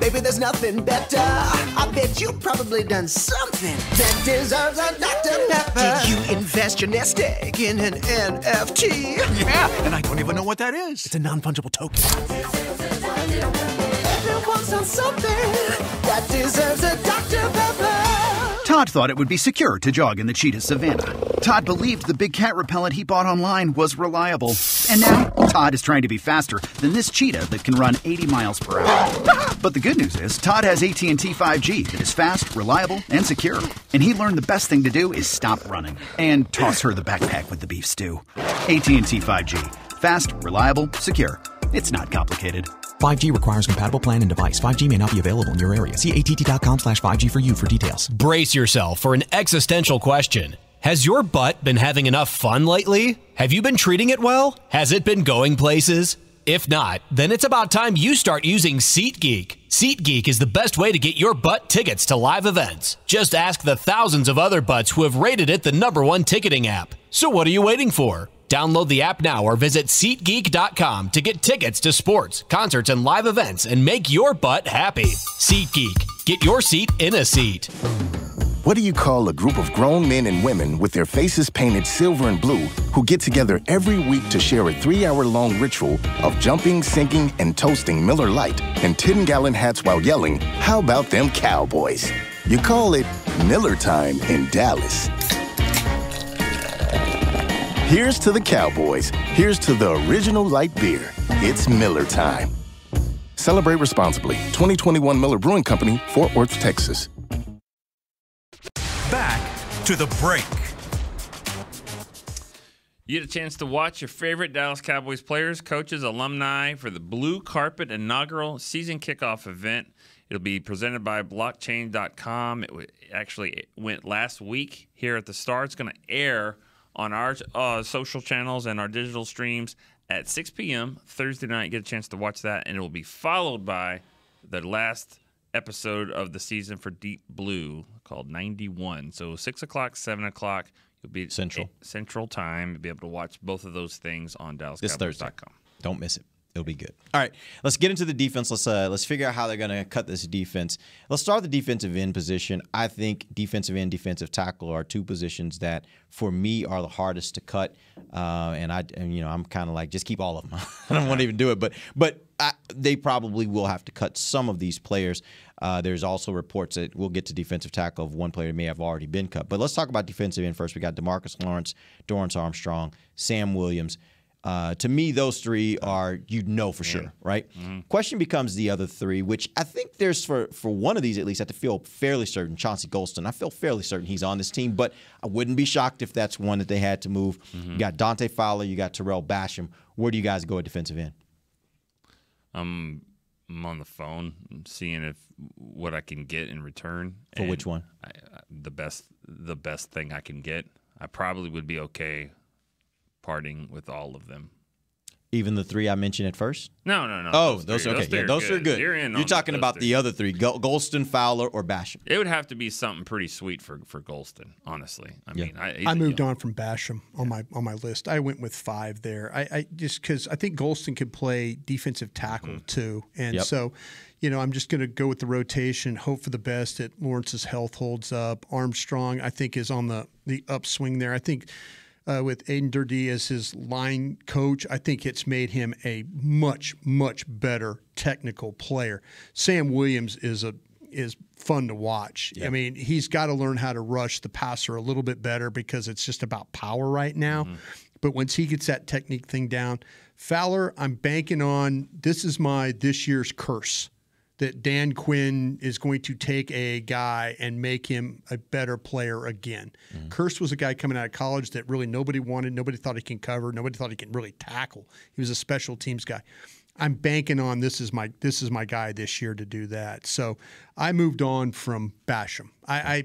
Baby, there's nothing better. I bet you've probably done something that deserves a Dr. Pepper. Did you invest your nest egg in an NFT? Yeah, and I don't even know what that is. It's a non-fungible token. Everyone's on something that deserves a Dr. Pepper. Todd thought it would be secure to jog in the cheetah savanna. Todd believed the big cat repellent he bought online was reliable. And now, Todd is trying to be faster than this cheetah that can run 80 miles per hour. But the good news is, Todd has AT&T 5G that is fast, reliable, and secure. And he learned the best thing to do is stop running and toss her the backpack with the beef stew. AT&T 5G. Fast, reliable, secure. It's not complicated. 5G requires compatible plan and device. 5G may not be available in your area. See att.com/5G for you for details. Brace yourself for an existential question. Has your butt been having enough fun lately? Have you been treating it well? Has it been going places? If not, then it's about time you start using SeatGeek. SeatGeek is the best way to get your butt tickets to live events. Just ask the thousands of other butts who have rated it the #1 ticketing app. So what are you waiting for? Download the app now or visit SeatGeek.com to get tickets to sports, concerts, and live events and make your butt happy. SeatGeek. Get your seat in a seat. What do you call a group of grown men and women with their faces painted silver and blue who get together every week to share a 3-hour-long ritual of jumping, sinking, and toasting Miller Lite in 10-gallon hats while yelling, "How about them Cowboys?" You call it Miller time in Dallas. Here's to the Cowboys. Here's to the original light beer. It's Miller time. Celebrate responsibly. 2021 Miller Brewing Company, Fort Worth, Texas. Back to the break. You get a chance to watch your favorite Dallas Cowboys players, coaches, alumni for the Blue Carpet inaugural season kickoff event. It'll be presented by blockchain.com. It actually went last week here at the Star. It's going to air on our social channels and our digital streams at 6 p.m. Thursday night. Get a chance to watch that, and it will be followed by the last episode of the season for Deep Blue called 91. So 6 o'clock, 7 o'clock. You'll be Central Time. You'll be able to watch both of those things on DallasCowboys.com. Don't miss it. It'll be good. All right, let's get into the defense. Let's figure out how they're going to cut this defense. Let's start with the defensive end position. I think defensive end, defensive tackle are two positions that, for me, are the hardest to cut. And I'm kind of like, just keep all of them. I don't want to even do it, but they probably will have to cut some of these players. There's also reports that we'll get to defensive tackle of one player that may have already been cut. But let's talk about defensive end first. We got DeMarcus Lawrence, Dorrance Armstrong, Sam Williams. To me, those three are for sure, right? Mm-hmm. Question becomes the other three, which I think there's for one of these at least, I have to feel fairly certain. Chauncey Golston, I feel fairly certain he's on this team, but I wouldn't be shocked if that's one that they had to move. Mm-hmm. You got Dante Fowler, you got Terrell Basham. Where do you guys go at defensive end? I'm on the phone seeing what I can get in return. For which one? The best thing I can get. I probably would be okay parting with all of them. Even the three I mentioned at first? No. Oh, those are okay. Those are good. You're talking about the other three: Golston, Fowler, or Basham. It would have to be something pretty sweet for Golston, honestly. I moved on from Basham on my list. I went with 5 there. I just because I think Golston could play defensive tackle too, and so. I'm just going to go with the rotation, hope for the best that Lawrence's health holds up. Armstrong, I think, is on the upswing there. I think with Aiden Durdee as his line coach, I think it's made him a much, much better technical player. Sam Williams is fun to watch. Yep. I mean, he's got to learn how to rush the passer a little bit better because it's just about power right now. Mm-hmm. But once he gets that technique thing down, Fowler, I'm banking on this year's curse. That Dan Quinn is going to take a guy and make him a better player again. Mm-hmm. Kurst was a guy coming out of college that really nobody wanted. Nobody thought he can cover. Nobody thought he can really tackle. He was a special teams guy. I'm banking on this is my guy this year to do that. So I moved on from Basham. I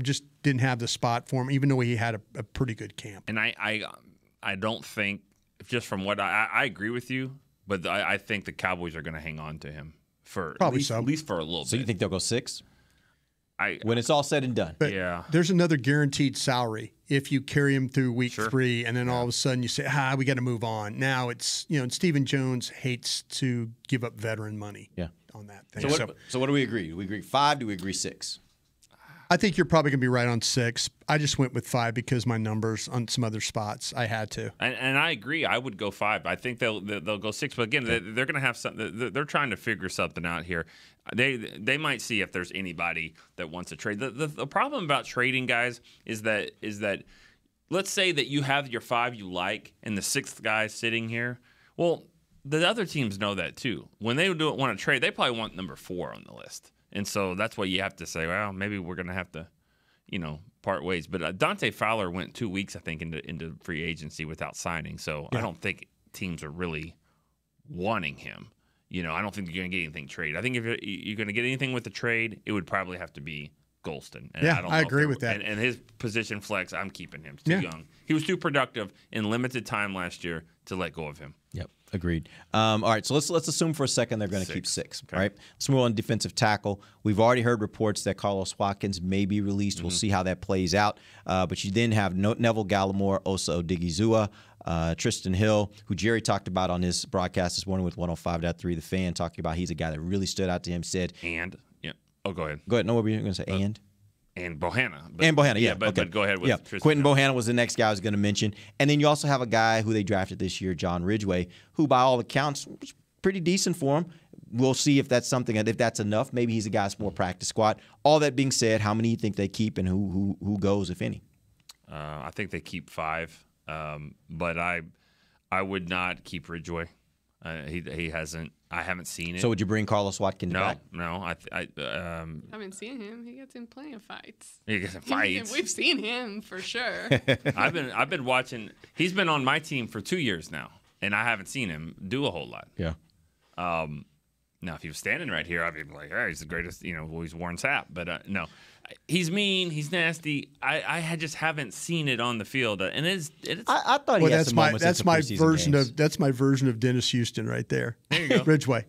just didn't have the spot for him, even though he had a pretty good camp. And I don't think, just from what I agree with you. But I think the Cowboys are going to hang on to him for at least for a little bit. So you think they'll go 6? When it's all said and done. But there's another guaranteed salary if you carry him through week 3, and then all of a sudden you say, we got to move on. Now it's Stephen Jones hates to give up veteran money on that thing. So what do we agree? Do we agree 5? Do we agree 6? I think you're probably going to be right on 6. I just went with 5 because my numbers on some other spots. I had to. And I agree. I would go 5. I think they'll go 6. But again, they're going to have something. They're trying to figure something out here. They might see if there's anybody that wants to trade. The problem about trading, guys, is that let's say that you have your 5 you like and the 6th guy sitting here. Well, the other teams know that too. When they want to trade, they probably want number 4 on the list. And so that's why you have to say, well, maybe we're going to have to, part ways. But Dante Fowler went 2 weeks, I think, into free agency without signing. So I don't think teams are really wanting him. I don't think you're going to get anything traded. I think if you're going to get anything with the trade, it would probably have to be Golston. And I agree with that. And his position flex, I'm keeping him. He's too young. He was too productive in limited time last year to let go of him. Yep. Agreed. All right, so let's assume for a second they're going to keep 6, right? Let's move on to defensive tackle. We've already heard reports that Carlos Watkins may be released. We'll see how that plays out. But you then have Neville Gallimore, Osa Odigizua, Tristan Hill, who Jerry talked about on his broadcast this morning with 105.3 The Fan, talking about he's a guy that really stood out to him, said. And, go ahead. Go ahead. No, what were you going to say? And Bohanna. But go ahead with Tristan. Quentin Bohanna was the next guy I was going to mention. And then you also have a guy who they drafted this year, John Ridgway, who by all accounts was pretty decent for him. We'll see if that's something, if that's enough. Maybe he's a guy that's more practice squad. All that being said, how many do you think they keep and who goes, if any? I think they keep 5. But I would not keep Ridgway. He hasn't. I haven't seen it. So would you bring Carlos Watkins back? No. I haven't seen him. He gets in plenty of fights. He gets in fights. We've seen him for sure. I've been watching. He's been on my team for 2 years now, and I haven't seen him do a whole lot. Yeah. Now, if he was standing right here, I'd be like, "Hey, he's the greatest." He's Warren Sapp. But no, he's mean. He's nasty. I just haven't seen it on the field, and it's. I thought he had some moments. That's my version of Dennis Houston right there. There you go, Ridgway.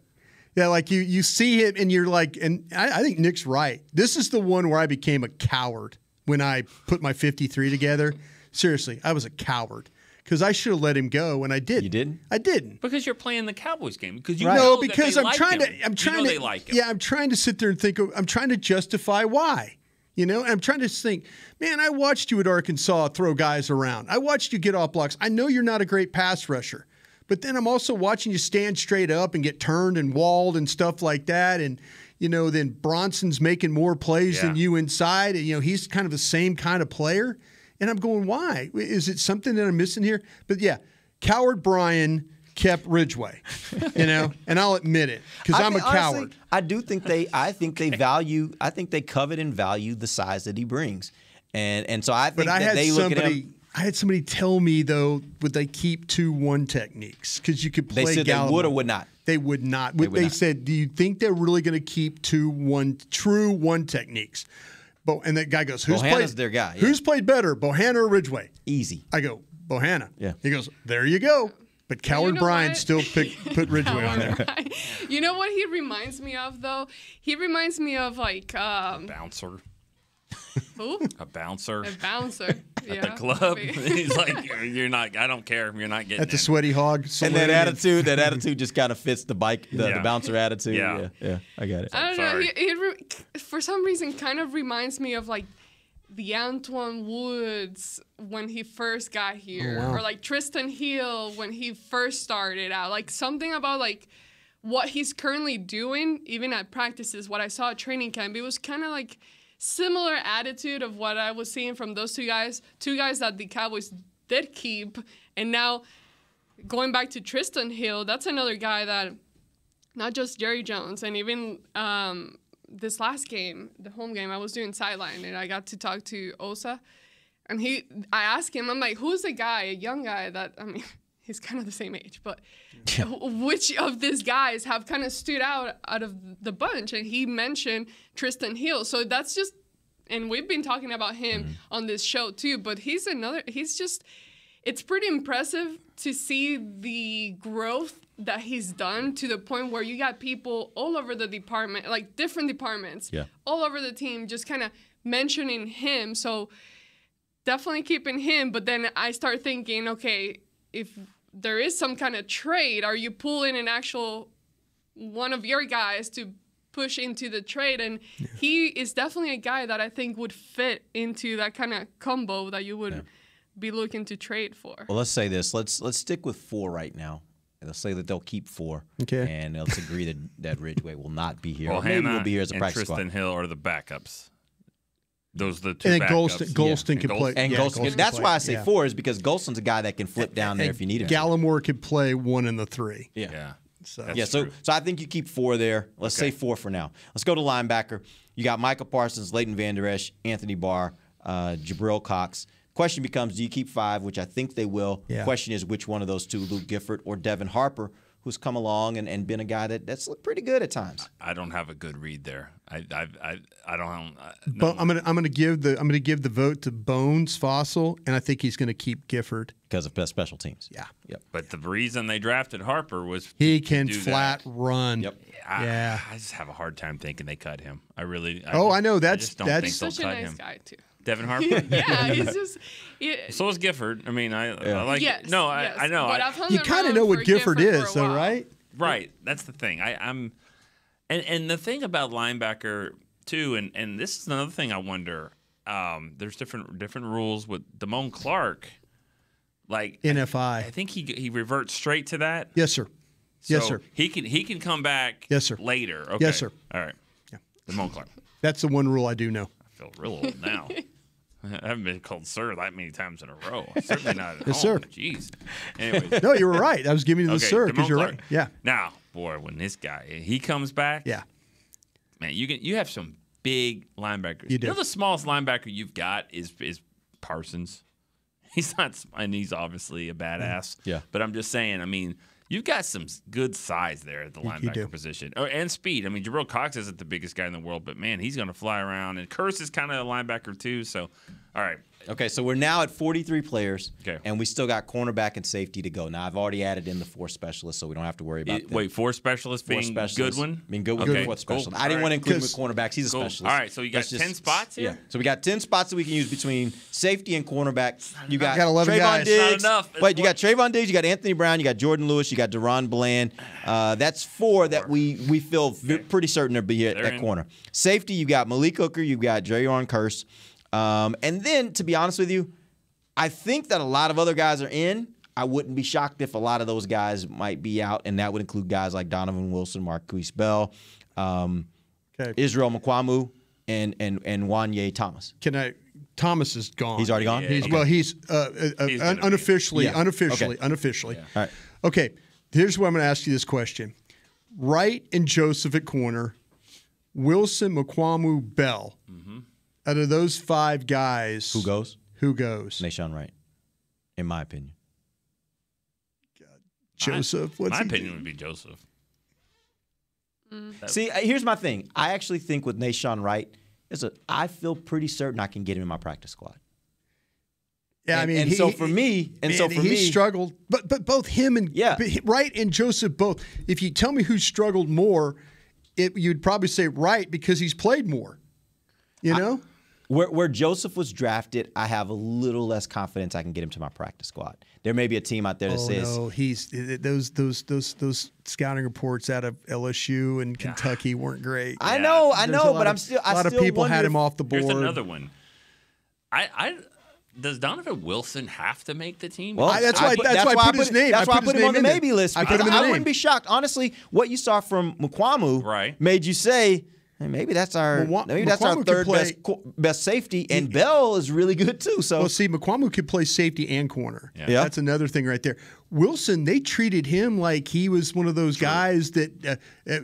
Yeah, like you see him, and you're like, and I think Nick's right. This is the one where I became a coward when I put my 53 together. Seriously, I was a coward. Because I should have let him go, and I didn't. You didn't? I didn't. Because you're playing the Cowboys game. Because you know know because that they I'm trying like him. They like him. Yeah, I'm trying to sit there and think. I'm trying to justify why. And I'm trying to think. Man, I watched you at Arkansas throw guys around. I watched you get off blocks. I know you're not a great pass rusher, but then I'm also watching you stand straight up and get turned and walled and stuff like that. And then Bronson's making more plays than you inside. And he's kind of the same kind of player. And I'm going, why? Is it something that I'm missing here? But yeah. Coward Brian kept Ridgway, and I'll admit it because I'm a coward. I do think I think they covet and value the size that he brings, and so I think they look at him. I had somebody tell me though, would they keep 2-1 techniques because you could play. They said Gallimore. they would or would not. They would not. They said, do you think they're really going to keep 2-1 true 1 techniques? And that guy goes, Bohanna's their guy. Yeah. Who's played better, Bohanna or Ridgway? Easy. I go, Bohanna. Yeah. He goes, there you go. But Coward Brian still put Ridgway on there. You know what he reminds me of, though? He reminds me of, like... bouncer. Who? A bouncer. A bouncer. At the club. He's like, you're not, I don't care. You're not getting At the Sweaty Hog. And that attitude just kind of fits the bouncer attitude. Yeah, I got it. I don't know. He for some reason, kind of reminds me of, like, the Antoine Woods when he first got here. Oh, wow. Or, like, Tristan Hill when he first started out. Like, something about, like, what he's currently doing, even at practices, what I saw at training camp, it was kind of, like, similar attitude of what I was seeing from those two guys that the Cowboys did keep. And now, going back to Tristan Hill, that's another guy that, not just Jerry Jones, and even this last game, the home game, I was doing sideline, and I got to talk to Osa. And I asked him, I'm like, who's the guy, a young guy that, I mean, he's kind of the same age, but which of these guys have kind of stood out of the bunch? And he mentioned Tristan Hill. So that's just, and we've been talking about him on this show too, but it's pretty impressive to see the growth that he's done to the point where you got people all over the department, like different departments, all over the team, just kind of mentioning him. So definitely keeping him. But then I start thinking, okay, if there is some kind of trade, are you pulling an actual one of your guys to push into the trade? And he is definitely a guy that I think would fit into that kind of combo that you would be looking to trade for. Well, let's say this. Let's stick with 4 right now. Let's say that they'll keep 4. Okay. And let's agree that Ridgway will not be here. Well, or maybe will be here as a practice Tristan squad. Hill are the backups. Those are the two and backups. Golston can play. And Golston. That's why I say 4 is because Golston's a guy that can flip down there if you need him. Gallimore could play 1 and the 3. Yeah. So I think you keep 4 there. Let's say 4 for now. Let's go to linebacker. You got Michael Parsons, Leighton Vander Esch, Anthony Barr, Jabril Cox. Question becomes, do you keep 5, which I think they will. Yeah. Question is which one of those 2, Luke Gifford or Devin Harper, who's come along and been a guy that's looked pretty good at times. I don't have a good read there. I don't. But I'm gonna give the vote to Bones Fossil, and I think he's gonna keep Gifford because of special teams. Yeah. Yep. But the reason they drafted Harper was he can flat run. Yep. I just have a hard time thinking they cut him. I really. I know that's such a nice guy too. Devin Harper? Yeah, he's just. So is Gifford. I mean, I like. Yes, no, yes. I know. You kind of know what Gifford is, though, right? Right. That's the thing. And the thing about linebacker too, and this is another thing I wonder. there's different rules with Damone Clark. Like NFI, I think he reverts straight to that. Yes, sir. So yes, sir. He can come back. Yes, sir. Later. Okay. Yes, sir. All right. Yeah. Damone Clark. That's the one rule I do know. I feel real old now. I haven't been called sir that many times in a row. Certainly not at yes, home. Sir. Jeez. Anyways. No, you were right. I was giving you the okay, sir because you're Clark. right. Yeah. Now, boy, when this guy he comes back, yeah, man, you have some big linebackers. You do. You know the smallest linebacker you've got is Parsons. He's not, and he's obviously a badass. Yeah. But I'm just saying, I mean, you've got some good size there at the linebacker position. Oh, and speed. I mean, Jabril Cox isn't the biggest guy in the world, but, man, he's going to fly around. And Curse is kind of a linebacker, too. So, all right. Okay, so we're now at 43 players, okay, and we still got cornerback and safety to go. Now, I've already added in the 4 specialists, so we don't have to worry about that. Wait, 4 specialists being Goodwin? Being Goodwin, okay, 4th specialist. Cool. I didn't want to include him with cornerbacks. He's a specialist. All right, so you got 10 spots here? Yeah, so we got 10 spots that we can use between safety and cornerback. You got 11 Trayvon guys. Diggs. Not enough. Wait, you got Trayvon Diggs, you got Anthony Brown, you got Jordan Lewis, you got Deron Bland. That's 4 that we feel pretty certain to be at corner. Safety, you got Malik Hooker, you got Jayon Curse. And then, to be honest with you, I think that a lot of other guys are in. I wouldn't be shocked if a lot of those guys might be out, and that would include guys like Donovan Wilson, Marquise Bell, Israel Mukwamu, and Wanye Thomas. Thomas is gone. He's already gone? He's unofficially. Yeah. Unofficially. Okay. Unofficially. Yeah. All right. Okay, here's what I'm going to ask you this question. Wright and Joseph at corner, Wilson, Mukwamu, Bell. Mm-hmm. Out of those 5 guys. Who goes? Who goes? Nahshon Wright, in my opinion. Joseph, my opinion would be Joseph. See, here's my thing. I actually think with Nahshon Wright, I feel pretty certain I can get him in my practice squad. Yeah, he struggled, but both him and Wright and Joseph both. If you tell me who struggled more, you'd probably say Wright because he's played more. You know. Where Joseph was drafted, I have a little less confidence I can get him to my practice squad. There may be a team out there that says, "No, he's those scouting reports out of LSU and Kentucky weren't great." I know, but I'm still. A lot of people had him off the board. Here's another one. Does Donovan Wilson have to make the team? Well, that's why I put his name. That's why I put him on the maybe there. list. I put him in the I name. wouldn't be shocked, honestly. What you saw from Mukwamu made you say, hey, maybe that's our third best safety, and Bell is really good too. So, well, see, Mukwamu could play safety and corner. Yeah. That's another thing right there. Wilson, they treated him like he was one of those guys that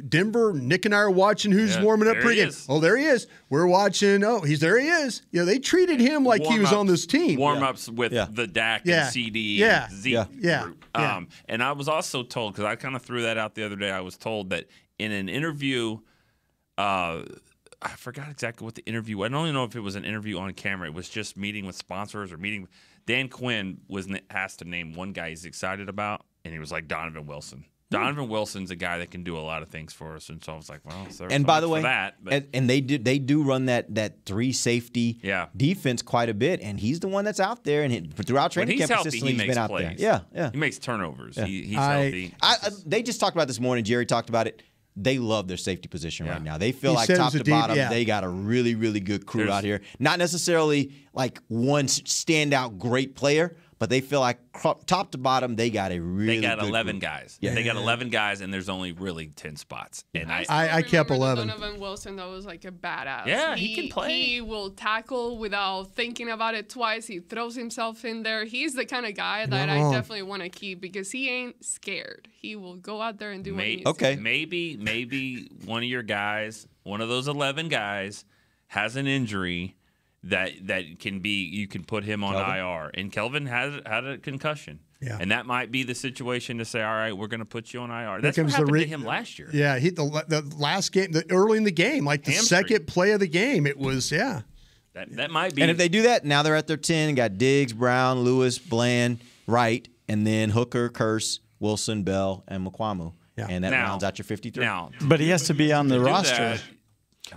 Denver, Nick and I are watching who's warming up pregame. Oh, there he is. We're watching. Oh, there he is. You know, they treated him like he was on this team. Warm-ups with the Dak and CD and Zeke group. And I was also told, because I kind of threw that out the other day, I was told that in an interview – I forgot exactly what the interview was. I don't even know if it was an interview on camera. It was just meeting with sponsors or meeting. Dan Quinn was asked to name one guy he's excited about, and he was like Donovan Wilson. Donovan Wilson's a guy that can do a lot of things for us, and so I was like, well, and by the way, that, and they do run that 3 safety defense quite a bit, and he's the one that's out there, and throughout training camp consistently he's been out there. Yeah, he makes turnovers. Yeah. He's healthy. They just talked about this morning. Jerry talked about it. They love their safety position right now. They feel like top to bottom, they got a really, really good crew out here. Not necessarily like one standout great player, but they feel like top to bottom, they got a really good 11 group. guys. Yeah. They got 11 guys, and there's only really 10 spots. And I kept 11. Donovan Wilson, that was like a badass. Yeah, he can play. He will tackle without thinking about it twice. He throws himself in there. He's the kind of guy that I definitely want to keep because he ain't scared. He will go out there and do what he needs to. Maybe one of your guys, one of those 11 guys, has an injury that can be, you can put him on IR. And Kelvin had a concussion. Yeah. And that might be the situation to say, all right, we're going to put you on IR. That's what happened to him last year. Yeah, the last game, early in the game, like the second play of the game, it was, That might be. And if they do that, now they're at their 10. Got Diggs, Brown, Lewis, Bland, Wright, and then Hooker, Curse, Wilson, Bell, and Mukwamu. Yeah. And that rounds out your 53. But he has to be on the roster.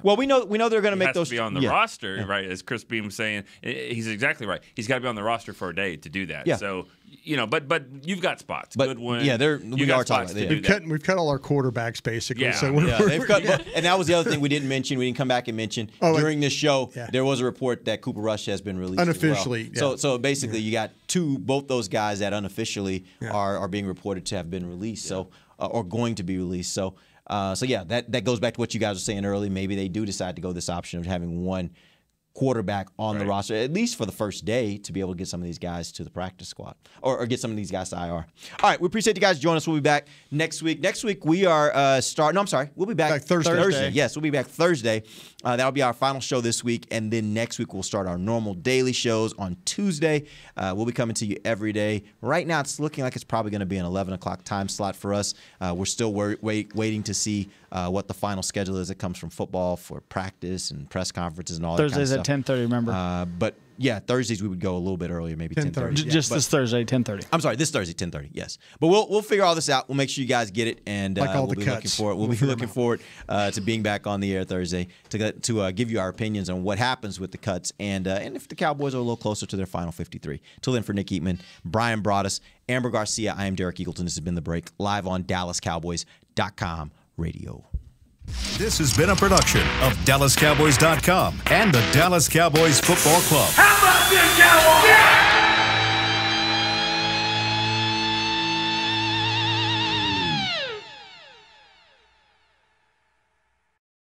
Well, we know they're going to make those. To be on the roster, right? As Chris Beam was saying, he's exactly right. He's got to be on the roster for a day to do that. Yeah. So but you've got spots. Goodwin. Yeah, we are talking. We've cut all our quarterbacks basically. Yeah. So they've cut. And that was the other thing we didn't mention. We didn't come back and mention during this show. Yeah. There was a report that Cooper Rush has been released unofficially. As well. So basically, you got both those guys that unofficially are being reported to have been released. So or going to be released. So that goes back to what you guys were saying earlier. Maybe they do decide to go this option of having one quarterback on the roster, at least for the first day, to be able to get some of these guys to the practice squad or get some of these guys to IR. All right, we appreciate you guys joining us. We'll be back next week. Next week we are we'll be back Thursday. Yes, we'll be back Thursday. That'll be our final show this week, and then next week we'll start our normal daily shows on Tuesday. We'll be coming to you every day. Right now it's looking like it's probably going to be an 11 o'clock time slot for us. We're still waiting to see what the final schedule is that comes from football for practice and press conferences and all that kind of Thursdays stuff. at 10:30, remember? But yeah, Thursdays we would go a little bit earlier, maybe 10:30. Just this Thursday, 10:30. I'm sorry, this Thursday, 10:30. Yes, but we'll figure all this out. We'll make sure you guys get it, and we'll be looking forward. We'll be looking forward to being back on the air Thursday to give you our opinions on what happens with the cuts and if the Cowboys are a little closer to their final 53. Till then, for Nick Eatman, Brian Broaddus, Amber Garcia, I am Derek Eagleton. This has been The Break, live on DallasCowboys.com radio. This has been a production of DallasCowboys.com and the Dallas Cowboys Football Club. How about this, Cowboys?